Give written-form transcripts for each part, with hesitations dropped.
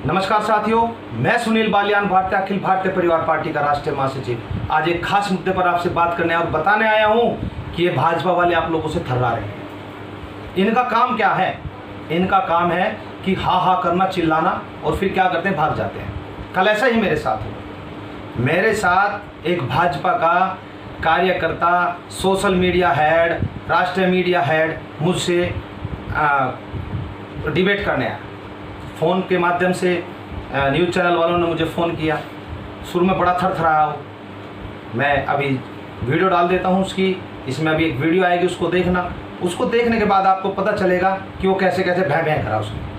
नमस्कार साथियों, मैं सुनील बालियान, भारतीय अखिल भारतीय परिवार पार्टी का राष्ट्रीय महासचिव। आज एक खास मुद्दे पर आपसे बात करने और बताने आया हूं कि ये भाजपा वाले आप लोगों से थर्रा रहे हैं। इनका काम क्या है? इनका काम है कि हा हा करना, चिल्लाना, और फिर क्या करते हैं, भाग जाते हैं। कल ऐसा ही मेरे साथ हुआ। मेरे साथ एक भाजपा का कार्यकर्ता, सोशल मीडिया हेड, राष्ट्रीय मीडिया हेड मुझसे डिबेट करने आया। फ़ोन के माध्यम से न्यूज़ चैनल वालों ने मुझे फ़ोन किया। शुरू में बड़ा थरथराया हूँ। मैं अभी वीडियो डाल देता हूँ उसकी। इसमें अभी एक वीडियो आएगी, उसको देखना। उसको देखने के बाद आपको पता चलेगा कि वो कैसे कैसे भैं भैं करा उसने।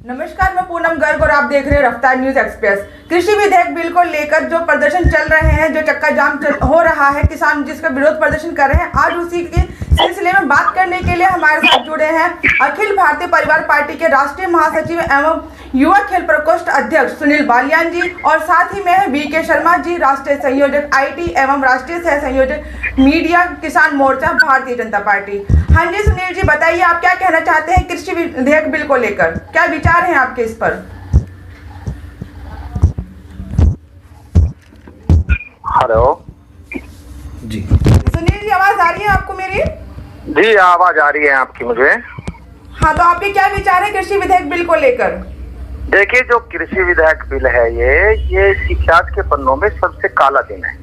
नमस्कार, मैं पूनम गर्ग और आप देख रहे हैं रफ्तार न्यूज एक्सप्रेस। कृषि विधेयक बिल को लेकर जो प्रदर्शन चल रहे हैं, जो चक्का जाम हो रहा है, किसान जिसका विरोध प्रदर्शन कर रहे हैं, आज उसी के सिलसिले में बात करने के लिए हमारे साथ जुड़े हैं अखिल भारतीय परिवार पार्टी के राष्ट्रीय महासचिव एवं युवा खेल प्रकोष्ठ अध्यक्ष सुनील बालियान जी, और साथ ही में है वीके शर्मा जी, राष्ट्रीय संयोजक IT एवं राष्ट्रीय सह संयोजक मीडिया किसान मोर्चा भारतीय जनता पार्टी। हाँ जी सुनील जी, बताइए आप क्या कहना चाहते हैं कृषि विधेयक बिल को लेकर? क्या विचार हैं आपके इस पर? हेलो जी सुनील जी, आवाज आ रही है आपको मेरी? जी, आवाज आ रही है आपकी मुझे। हाँ, तो आपके क्या विचार है कृषि विधेयक बिल को लेकर? देखिए, जो कृषि विधेयक बिल है ये इतिहास के पन्नों में सबसे काला दिन है,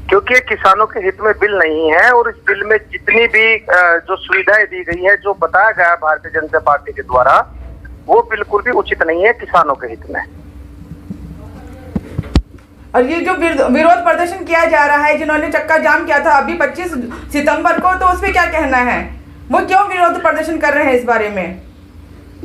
क्योंकि ये किसानों के हित में बिल नहीं है। और इस बिल में जितनी भी जो सुविधाएं दी गई है, जो बताया गया है भारतीय जनता पार्टी के द्वारा, वो बिल्कुल भी उचित नहीं है किसानों के हित में। और ये जो विरोध प्रदर्शन किया जा रहा है, जिन्होंने चक्का जाम किया था अभी 25 सितंबर को, तो उस पर क्या कहना है? वो क्यों विरोध प्रदर्शन कर रहे हैं इस बारे में?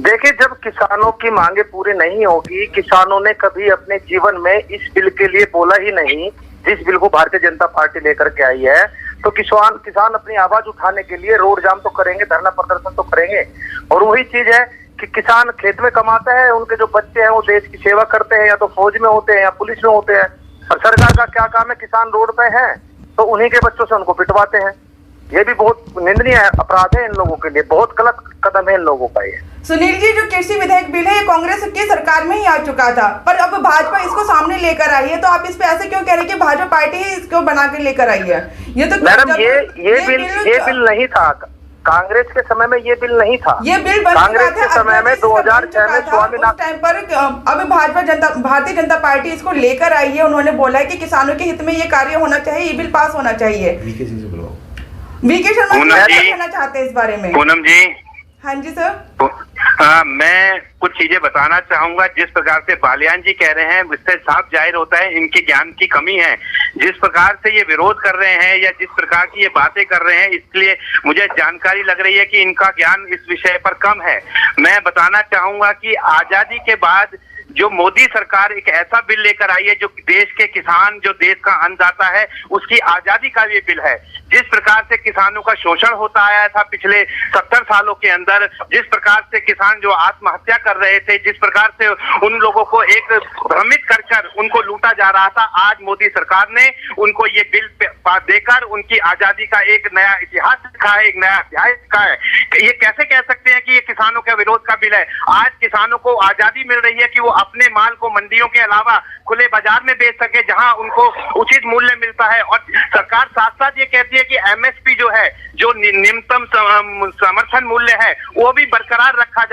देखिए, जब किसानों की मांगे पूरी नहीं होगी, किसानों ने कभी अपने जीवन में इस बिल के लिए बोला ही नहीं जिस बिल को भारतीय जनता पार्टी लेकर के आई है, तो किसान अपनी आवाज उठाने के लिए रोड जाम तो करेंगे, धरना प्रदर्शन तो करेंगे। और वही चीज है कि किसान खेत में कमाता है, उनके जो बच्चे हैं वो देश की सेवा करते हैं, या तो फौज में होते हैं या पुलिस में होते हैं। और सरकार का क्या काम है? किसान रोड पे है तो उन्हीं के बच्चों से उनको पिटवाते हैं। ये भी बहुत निंदनीय अपराध है इन लोगों के लिए, बहुत गलत कदम है इन लोगों का ये। सुनील जी, जो कृषि विधेयक बिल है ये कांग्रेस की सरकार में ही आ चुका था, पर अब भाजपा इसको सामने लेकर आई है, तो आप इस पे ऐसे क्यों कह रहे हैं कि भाजपा पार्टी ही इसको बना के लेकर आई है? ये तो मैडम, ये बिल नहीं था। कांग्रेस के समय में ये बिल नहीं था। ये बिल कांग्रेस के समय में 2006 में स्वामीनाथन टाइम पर अब भारतीय जनता पार्टी इसको लेकर आई है। उन्होंने बोला है कि किसानों के हित में ये कार्य होना चाहिए, ये बिल पास होना चाहिए। वीके शर्मा क्या कहना चाहते हैं इस बारे में? पूनम जी। हाँ जी सर। हाँ, मैं कुछ चीजें बताना चाहूंगा। जिस प्रकार से बालियान जी कह रहे हैं, इससे साफ जाहिर होता है इनके ज्ञान की कमी है। जिस प्रकार से ये विरोध कर रहे हैं या जिस प्रकार की ये बातें कर रहे हैं, इसलिए मुझे जानकारी लग रही है कि इनका ज्ञान इस विषय पर कम है। मैं बताना चाहूंगा कि आजादी के बाद जो मोदी सरकार एक ऐसा बिल लेकर आई है जो देश के किसान, जो देश का अन्नदाता है, उसकी आजादी का ये बिल है। जिस प्रकार से किसानों का शोषण होता आया था पिछले 70 सालों के अंदर, जिस प्रकार से किसान जो आत्महत्या कर रहे थे, जिस प्रकार से उन लोगों को एक भ्रमित कर उनको लूटा जा रहा था, आज मोदी सरकार ने उनको ये बिल देकर उनकी आजादी का एक नया इतिहास लिखा है, एक नया अध्याय लिखा है। ये कैसे कह सकते हैं कि ये किसानों के विरोध का बिल है? आज किसानों को आजादी मिल रही है कि वो अपने माल को मंडियों के अलावा खुले बाजार में बेच सके, जहां उनको उचित मूल्य मिलता है। और सरकार साथ साथ ये कहती है कि MSP जो है, जो न्यूनतम समर्थन मूल्य है, वो भी बरकरार रखा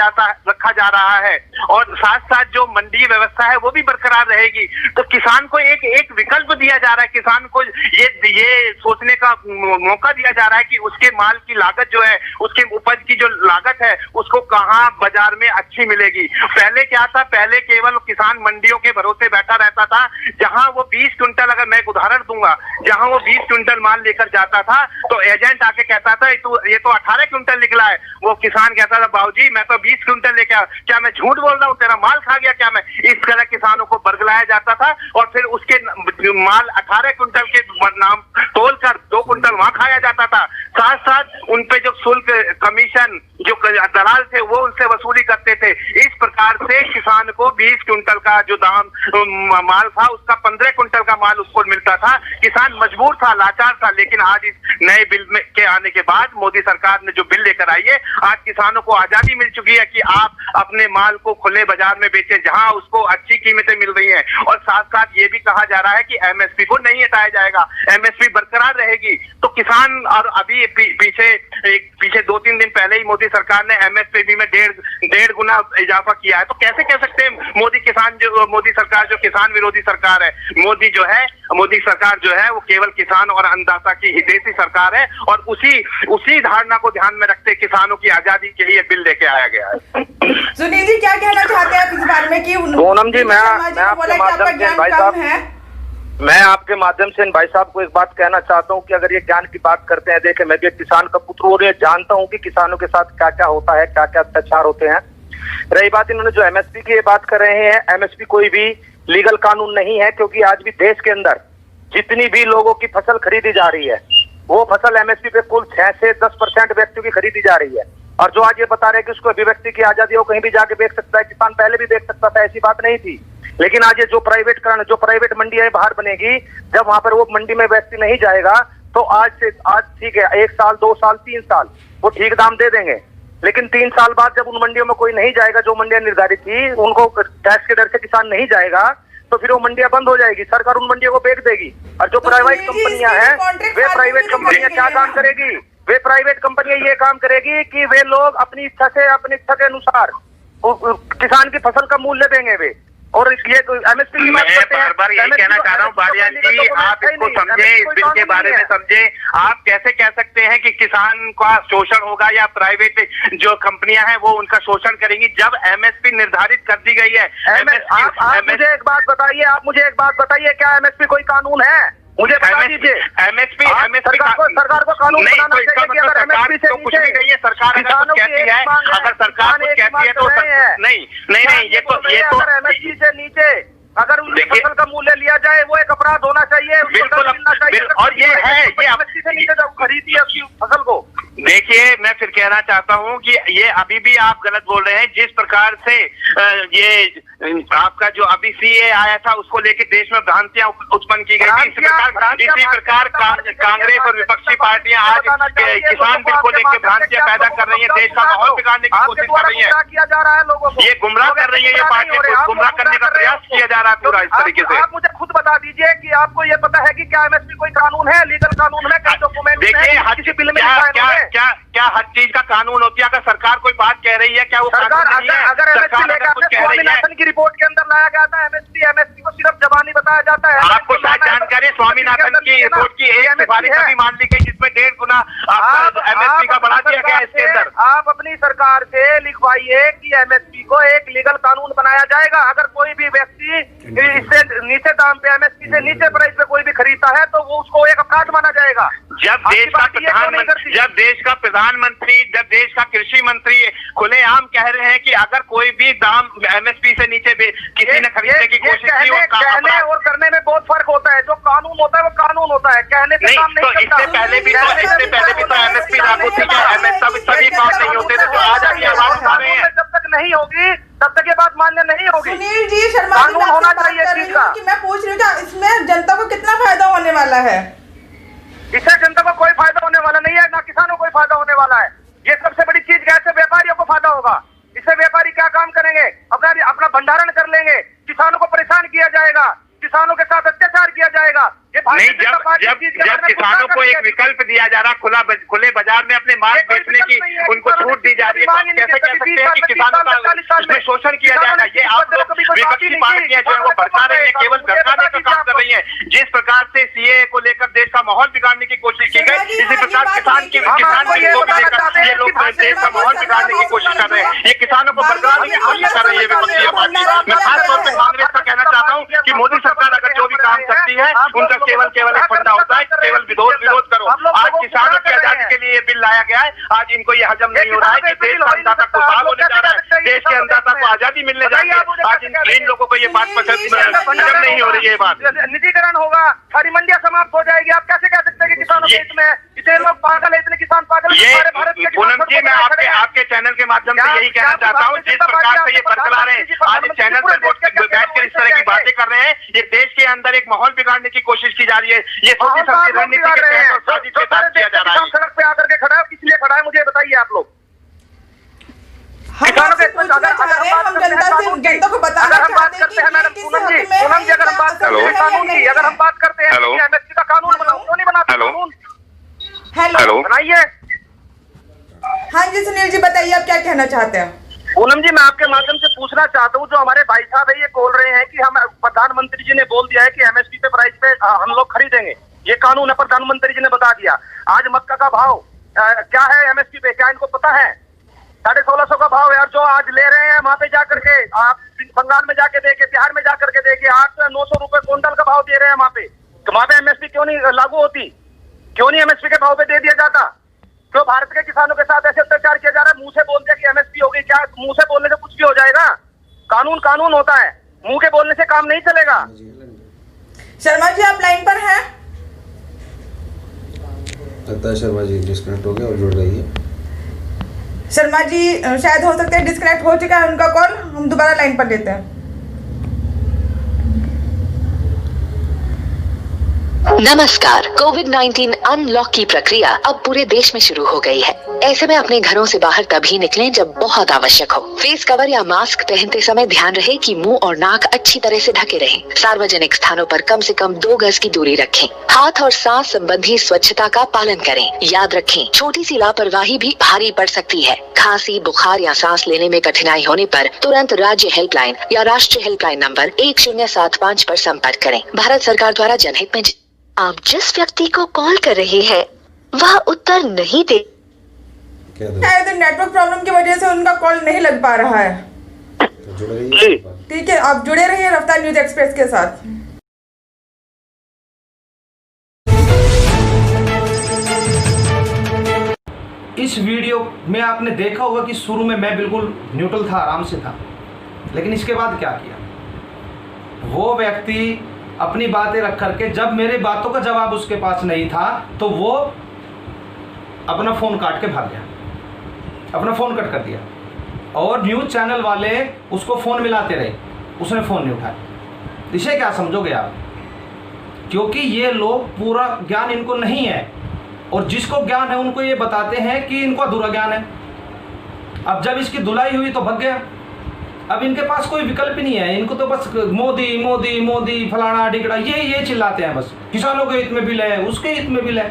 जा रहा है, और साथ साथ जो मंडी व्यवस्था है वो भी बरकरार रहेगी। तो किसान को एक विकल्प दिया जा रहा है, किसान को ये सोचने का मौका दिया जा रहा है कि उसके माल की लागत जो है, उसके उपज की जो लागत है, उसको कहाँ बाजार में अच्छी मिलेगी। पहले क्या था? पहले केवल किसान मंडियों के भरोसे बैठा रहता था, जहां वो 20 क्विंटल, अगर मैं एक उदाहरण दूंगा, जहां वो 20 क्विंटल माल लेकर जाता था तो एजेंट आके कहता था ये तो 18 क्विंटल निकला है। वो किसान कहता था, बाबूजी मैं तो 20 क्विंटल लेके आया, क्या मैं झूठ बोल रहा हूँ? तेरा माल खा गया क्या मैं? इस तरह किसानों को बरगलाया जाता था, और फिर उसके माल 18 क्विंटल के नाम तोलकर 2 क्विंटल वहां खाया जाता था। साथ साथ उन पे जो शुल्क, कमीशन, जो दलाल थे, वो उनसे वसूली करते थे। इस प्रकार से किसान को 20 क्विंटल का जो दाम माल था उसका 15 क्विंटल का माल उसको मिलता था। किसान मजबूर था, लाचार था। लेकिन आज इस नए बिल में के आने के बाद मोदी सरकार ने जो बिल लेकर आई है, आज किसानों को आजादी मिल चुकी है कि आप अपने माल को खुले बाजार में बेचें जहां उसको अच्छी कीमतें मिल रही हैं। और साथ साथ ये भी कहा जा रहा है कि एमएसपी को नहीं हटाया जाएगा, एमएसपी बरकरार रहेगी। तो किसान, और अभी पीछे 2-3 दिन पहले ही मोदी सरकार ने एमएसपी में डेढ़ गुना इजाफा किया है। तो कैसे कह सकते हैं मोदी सरकार जो किसान विरोधी सरकार है। मोदी सरकार जो है वो केवल किसान और अन्नदाता की हितैषी सरकार है, और उसी धारणा को ध्यान में रखते किसानों की आजादी के लिए बिल लेके आया गया है। सुनील जी क्या कहना चाहते हैं आप इस बारे में कि पूनम जी, मैं आपके माध्यम से भाई साहब, मैं आपके माध्यम से इन भाई साहब को एक बात कहना चाहता हूं कि अगर ये ज्ञान की बात करते हैं, देखे मैं भी एक किसान का पुत्र और ये जानता हूं कि किसानों के साथ क्या क्या होता है, क्या क्या अत्याचार होते हैं। रही बात इन्होंने जो एमएसपी की बात कर रहे हैं, एमएसपी कोई भी लीगल कानून नहीं है, क्योंकि आज भी देश के अंदर जितनी भी लोगों की फसल खरीदी जा रही है वो फसल एमएसपी पे कुल 6 से 10% व्यक्तियों की खरीदी जा रही है। और जो आज ये बता रहे हैं कि उसको अभिव्यक्ति की आजादी हो, कहीं भी जाके बेच सकता है, किसान पहले भी बेच सकता था, ऐसी बात नहीं थी। लेकिन आज ये जो प्राइवेट मंडियां बाहर बनेगी, जब वहां पर वो मंडी में व्यक्ति नहीं जाएगा तो आज ठीक है 1 साल 2 साल 3 साल वो ठीक दाम दे देंगे, लेकिन 3 साल बाद जब उन मंडियों में कोई नहीं जाएगा, जो मंडियां निर्धारित थी उनको टैक्स के डर से किसान नहीं जाएगा, तो फिर वो मंडियां बंद हो जाएगी, सरकार उन मंडियों को बेच देगी। और जो प्राइवेट कंपनियां हैं, वे प्राइवेट कंपनियां क्या काम करेगी? वे प्राइवेट कंपनियां ये काम करेगी कि वे लोग अपनी इच्छा के अनुसार किसान की फसल का मूल्य देंगे वे। और ये एमएसपी की बात करते हैं, बार यही कहना चाह रहा हूँ बालियान जी, आप इसको समझे, इस बिल के बारे में समझे। आप कैसे कह सकते हैं कि किसान का शोषण होगा या प्राइवेट जो कंपनियां हैं वो उनका शोषण करेंगी, जब एमएसपी निर्धारित कर दी गई है। आप मुझे एक बात बताइए, क्या एमएसपी कोई कानून है? मुझे बता दीजिए। एमएसपी सरकार को कानून बनाना चाहिए कि अगर एमएसपी से कुछ भी कहिए, सरकार अगर कुछ कहती है, अगर सरकार कुछ कहती है तो नहीं, ये तो एमएसपी से नीचे अगर उनकी फसल का मूल्य लिया जाए वो एक अपराध होना चाहिए, बिल्कुल। और ये है, ये एमएसपी से नीचे जब खरीदी अपनी फसल को, देखिए मैं फिर कहना चाहता हूं कि ये अभी भी आप गलत बोल रहे हैं। जिस प्रकार से ये आपका जो अभी सीए आया था उसको लेकर देश में भ्रांतियां उत्पन्न की गई थी, इसी प्रकार कांग्रेस और विपक्षी पार्टियां आज किसान बिल को लेकर भ्रांतियां पैदा कर रही है, देश का माहौल बिगाड़ने की कोशिश कर रही है, किया जा रहा है लोगों को, ये गुमराह कर रही है, ये पार्टियां गुमराह करने का प्रयास किया जा रहा है पूरा इस तरीके से। आप मुझे खुद बता दीजिए कि आपको ये पता है कि क्या एमएसपी कोई कानून है, लीगल कानून है, कई डॉक्यूमेंट देखिए बिल में क्या हर चीज का कानून होती है? अगर सरकार कोई बात कह रही है, क्या वो सरकार अगर एमएसपी लेकर स्वामीनाथन की रिपोर्ट के अंदर लाया गया था, एमएसपी को सिर्फ जबानी बताया जाता है। आपको शायद जानकारी, स्वामीनाथन की रिपोर्ट की एक सिफारिश भी मान ली गई जिसमें 1.5 गुना एमएसपी का बढ़ा दिया गया इसके अंदर। आप अपनी सरकार से लिखवाइए कि एमएसपी को एक लीगल कानून बनाया जाएगा। अगर कोई भी व्यक्ति इससे नीचे दाम पे, एमएसपी से नीचे प्राइस पे कोई भी खरीदता है तो वो उसको एक अपराध माना जाएगा। जब देश का प्रधानमंत्री, जब देश का कृषि मंत्री खुलेआम कह रहे हैं कि अगर कोई भी दाम एमएसपी से नीचे किसी ने खरीदने की कोशिश की, कहने और करने में बहुत फर्क होता है। जो कानून होता है वो कानून होता है, कहने से काम नहीं तो इससे पहले भी तो एमएसपी लागू थी, सभी काम नहीं होते थे, तो आज आगे आवाज उठा रहे हैं। जब तक नहीं होगी तब तक ये बात मान्य नहीं होगी। सुनील जी शर्मा, कानून होना चाहिए चीज का। मैं पूछ रही हूँ इसमें जनता को कितना फायदा होने वाला है? इससे जनता को कोई फायदा होने वाला नहीं है, ना किसानों को कोई फायदा होने वाला है। ये सबसे बड़ी चीज कैसे व्यापारियों को फायदा होगा? इससे व्यापारी क्या काम करेंगे? अपना भंडारण कर लेंगे, किसानों को परेशान किया जाएगा, किसानों के साथ अत्याचार किया जाएगा। नहीं, जब किसानों को एक विकल्प दिया जा रहा, खुले बाजार में अपने माल बेचने की उनको छूट दी जा रही है, तो कैसे कह सकते हैं कि किसानों का इसमें शोषण किया जाएगा? ये आप लोग विपक्षी पार्टियां जो है वो भड़का रही है, केवल भड़काने का काम कर रही है। जिस प्रकार से सीए को लेकर देश का माहौल बिगाड़ने की कोशिश की गई, इसी प्रकार किसान बिल को भी लेकर ये लोग देश का माहौल बिगाड़ने की कोशिश कर रहे हैं, ये किसानों को बरकराने की कोशिश कर रही है विपक्षी पार्टी। मैं खासतौर पर कांग्रेस का कहना चाहता हूँ कि मोदी सरकार अगर जो भी काम करती है उनका केवल एक फंडा होता है, केवल विरोध करो। आज किसानों की आजादी के लिए ये बिल लाया गया है, आज इनको ये हजम नहीं हो रहा है कि देश का अन्नदाता खुशहाल होने जा रहा है, देश के अन्नदाता को आजादी मिलने जा रही है। आज इन लोगों को ये बात पसंद हजम नहीं हो रही है। ये बात निजीकरण होगा, सारी मंडियां समाप्त हो जाएगी। आप कैसे कह सकते हैं कि किसानों के इसमें इतने लोग पागल है, इतने किसान किसान पागल है, ये सारे भारत के किसान पूनम जी, मैं सड़कों पर खड़े हैं। आपके चैनल के माध्यम से यही कहना चाहता हूँ, जिस प्रकार से ये बरकरार रहे हैं, आज इस चैनल पर बैठकर इस तरह की बातें कर रहे हैं, ये देश के अंदर एक माहौल बिगाड़ने की कोशिश की जा रही है। ये सोची समझी रणनीति के तहत और साजिश के साथ किया जा रहा है। सड़क पे आकर के खड़ा है, किस लिए खड़ा है मुझे बताइए आप लोग। हम आपसे पूछना चाह रहे हैं, हम जनता को बताना चाहते हैं कि ये किस हक में है, पूनम जी, अगर हम बात करते हैं कानून की, अगर हम बात करते हैं हेलो। एमएसपी का कानून बनाओ, क्यों नहीं बनाते हेलो। कानून? हेलो, बनाइए। हाँ जी सुनील जी बताइए आप क्या कहना चाहते हैं। पूनम जी, मैं आपके माध्यम से पूछना चाहता हूँ, जो हमारे भाई साहब है ये बोल रहे हैं कि हम प्रधानमंत्री जी ने बोल दिया है कि एमएसपी पे प्राइस पे हम लोग खरीदेंगे, ये कानून है, प्रधानमंत्री जी ने बता दिया। आज मक्का का भाव क्या है एमएसपी पे, क्या इनको पता है? 1650 का भाव है, और जो आज ले रहे हैं वहां पे जाकर के, आप बंगाल में जाके देखे, बिहार में जाकर के देखे, 800 या 900 रुपए क्विंटल का भाव दे रहे हैं वहां पे। तो वहां पे एमएसपी क्यों नहीं लागू होती? क्यों नहीं एमएसपी के भाव पे दे दिया जाता? क्यों भारत के किसानों के साथ ऐसे अत्याचार किया जा रहा है? मुंह से बोल दिया कि एमएसपी होगी, क्या मुंह से बोलने से कुछ भी हो जाएगा? कानून कानून होता है, मुंह के बोलने से काम नहीं चलेगा। शर्मा जी आप लाइन पर हैं? लगता है शर्मा जी डिस्कनेक्ट हो गया और जुड़ रही है। शर्मा जी शायद हो सकता है डिस्कनेक्ट हो चुका है उनका कॉल, हम दोबारा लाइन पर लेते हैं। नमस्कार। कोविड-19 अनलॉक की प्रक्रिया अब पूरे देश में शुरू हो गई है। ऐसे में अपने घरों से बाहर तभी निकलें जब बहुत आवश्यक हो। फेस कवर या मास्क पहनते समय ध्यान रहे कि मुंह और नाक अच्छी तरह से ढके रहें। सार्वजनिक स्थानों पर कम से कम 2 गज की दूरी रखें। हाथ और सांस संबंधी स्वच्छता का पालन करें। याद रखें, छोटी सी लापरवाही भी भारी पड़ सकती है। खांसी, बुखार या सांस लेने में कठिनाई होने पर तुरंत राज्य हेल्पलाइन या राष्ट्रीय हेल्पलाइन नंबर 1075 पर संपर्क करें। भारत सरकार द्वारा जनहित में आप जिस व्यक्ति को कॉल कर रहे हैं वह उत्तर नहीं दे। शायद नेटवर्क प्रॉब्लम की वजह से उनका कॉल नहीं लग पा रहा है। तो जुड़ रही है। ठीक है, आप जुड़े रहिए रफ्तार न्यूज एक्सप्रेस के साथ। इस वीडियो में आपने देखा होगा कि शुरू में मैं बिल्कुल न्यूट्रल था, आराम से था, लेकिन इसके बाद क्या किया, वो व्यक्ति अपनी बातें रख करके, जब मेरे बातों का जवाब उसके पास नहीं था तो वो अपना फ़ोन काट के भाग गया, अपना फ़ोन कट कर दिया, और न्यूज़ चैनल वाले उसको फ़ोन मिलाते रहे, उसने फ़ोन नहीं उठाया। इसे क्या समझोगे आप? क्योंकि ये लोग पूरा ज्ञान इनको नहीं है, और जिसको ज्ञान है उनको ये बताते हैं कि इनको अधूरा ज्ञान है। अब जब इसकी धुलाई हुई तो भग गया। अब इनके पास कोई विकल्प नहीं है, इनको तो बस मोदी मोदी मोदी फलाना ढिकड़ा ये चिल्लाते हैं बस। किसानों के हित में बिल है, उसके हित में बिल है।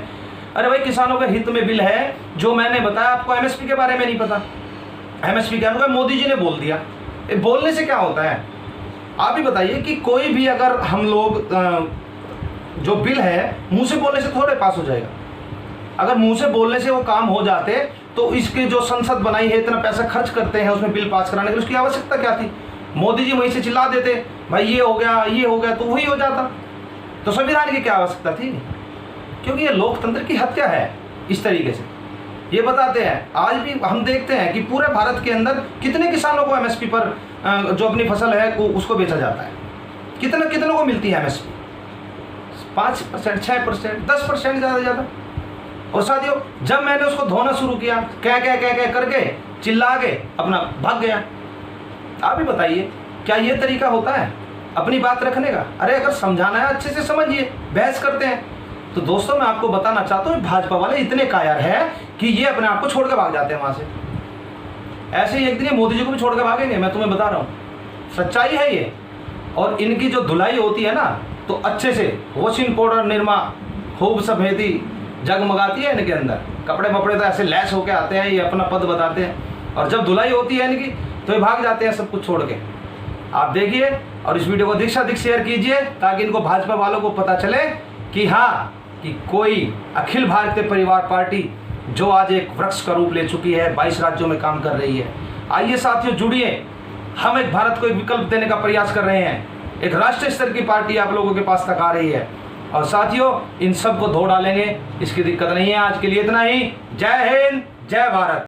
अरे भाई, किसानों के हित में बिल है, जो मैंने बताया आपको एमएसपी के बारे में नहीं पता। एमएसपी क्या होगा? मोदी जी ने बोल दिया। बोलने से क्या होता है? आप ही बताइए कि कोई भी अगर हम लोग जो बिल है मुंह से बोलने से थोड़े पास हो जाएगा। अगर मुंह से बोलने से वो काम हो जाते तो इसके जो संसद बनाई है, इतना पैसा खर्च करते हैं उसमें बिल पास कराने के लिए, उसकी आवश्यकता क्या थी? मोदी जी वहीं से चिल्ला देते, भाई ये हो गया तो वही हो जाता। तो संविधान की क्या आवश्यकता थी? क्योंकि ये लोकतंत्र की हत्या है। इस तरीके से ये बताते हैं। आज भी हम देखते हैं कि पूरे भारत के अंदर कितने किसानों को एमएसपी पर जो अपनी फसल है उसको बेचा जाता है। कितनों को मिलती है एमएसपी? 5%, 6%, 10% ज़्यादा। और साथियों, जब मैंने उसको धोना शुरू किया, क्या करके चिल्ला के अपना भाग गया। आप ही बताइए, क्या ये तरीका होता है अपनी बात रखने का? अरे अगर समझाना है अच्छे से समझिए, बहस करते हैं। तो दोस्तों, मैं आपको बताना चाहता हूँ, भाजपा वाले इतने कायर हैं कि ये अपने आप को छोड़ के भाग जाते हैं वहाँ से। ऐसे ही एक दिन ये मोदी जी को भी छोड़ के भागेंगे, मैं तुम्हें बता रहा हूँ, सच्चाई है ये। और इनकी जो धुलाई होती है ना, तो अच्छे से वॉशिंग पाउडर, निरमा खूब सफेदी जगमगाती है इनके अंदर। कपड़े वपड़े तो ऐसे लैस होके आते हैं, ये अपना पद बताते हैं, और जब धुलाई होती है इनकी तो ये भाग जाते हैं सब कुछ छोड़ के। आप देखिए, और इस वीडियो को अधिक से अधिक शेयर कीजिए ताकि इनको भाजपा वालों को पता चले कि हाँ, कि कोई अखिल भारतीय परिवार पार्टी जो आज एक वृक्ष का रूप ले चुकी है, 22 राज्यों में काम कर रही है। आइए साथियों, जुड़िए, हम एक भारत को एक विकल्प देने का प्रयास कर रहे हैं। एक राष्ट्रीय स्तर की पार्टी आप लोगों के पास तक आ रही है, और साथियों इन सब को धो डालेंगे, इसकी दिक्कत नहीं है। आज के लिए इतना ही। जय हिंद, जय भारत।